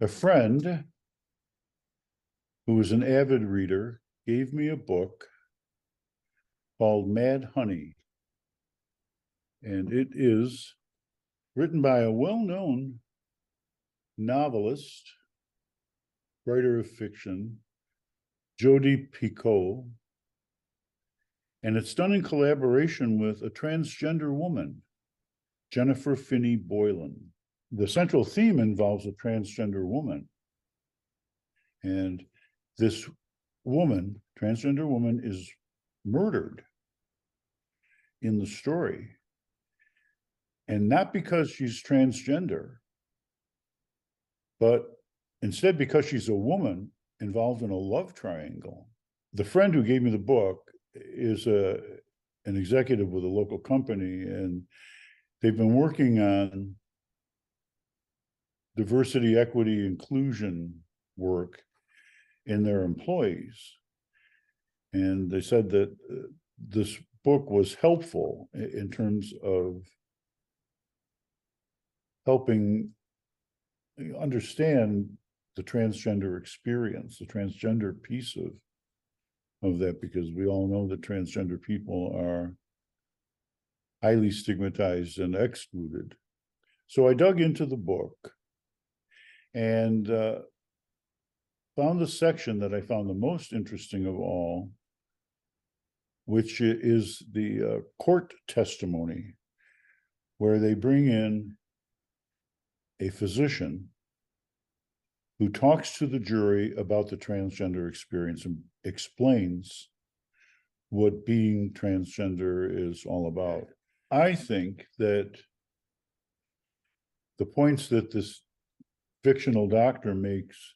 A friend who was an avid reader gave me a book called Mad Honey, and it is written by a well-known novelist, writer of fiction, Jodi Picoult, and it's done in collaboration with a transgender woman, Jennifer Finney Boylan. The central theme involves a transgender woman, and this woman, transgender woman, is murdered in the story. And not because she's transgender, but instead because she's a woman involved in a love triangle. The friend who gave me the book is an executive with a local company, and they've been working on diversity, equity, inclusion work in their employees. And they said that this book was helpful in terms of helping understand the transgender experience, the transgender piece of that, because we all know that transgender people are highly stigmatized and excluded. So I dug into the book and found the section that I found the most interesting of all, which is the court testimony, where they bring in a physician who talks to the jury about the transgender experience and explains what being transgender is all about. I think that the points that this fictional doctor makes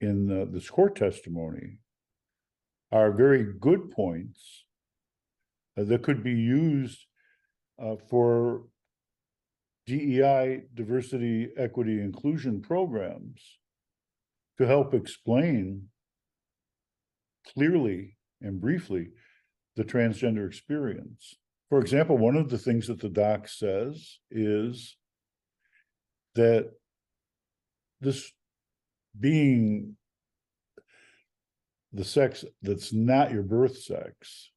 in this court testimony are very good points that could be used for DEI, diversity, equity, inclusion programs to help explain clearly and briefly the transgender experience. For example, one of the things that the doc says is that this being the sex that's not your birth sex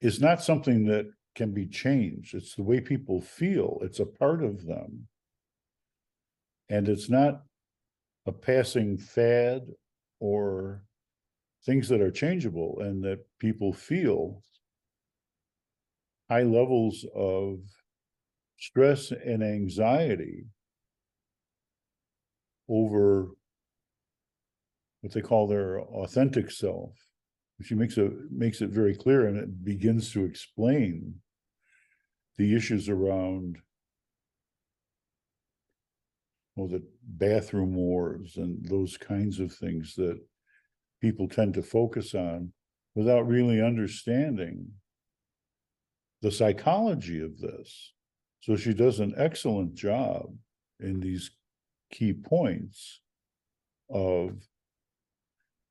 is not something that can be changed. It's the way people feel. It's a part of them. And it's not a passing fad or things that are changeable, and that people feel high levels of stress and anxiety over what they call their authentic self. She makes it very clear, and it begins to explain the issues around the bathroom wars and those kinds of things that people tend to focus on without really understanding the psychology of this. So she does an excellent job in these key points of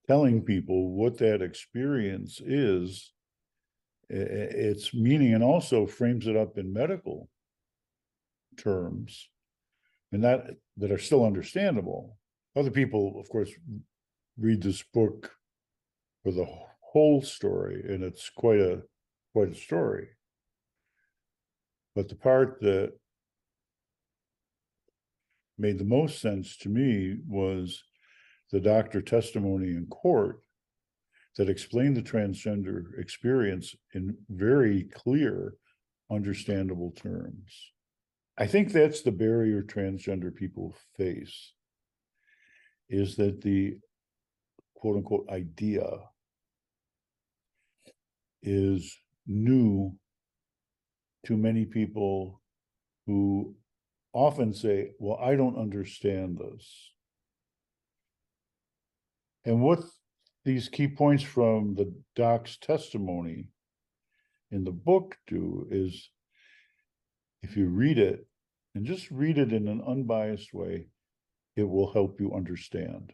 telling people what that experience is, its meaning, and also frames it up in medical terms, and that are still understandable. Other people, of course, read this book for the whole story, and it's quite a story. But the part that made the most sense to me was the doctor testimony in court that explained the transgender experience in very clear, understandable terms. I think that's the barrier transgender people face, is that the quote unquote idea is new to many people who often say, well, I don't understand this. And what these key points from the doc's testimony in the book do is, if you read it, and just read it in an unbiased way, it will help you understand.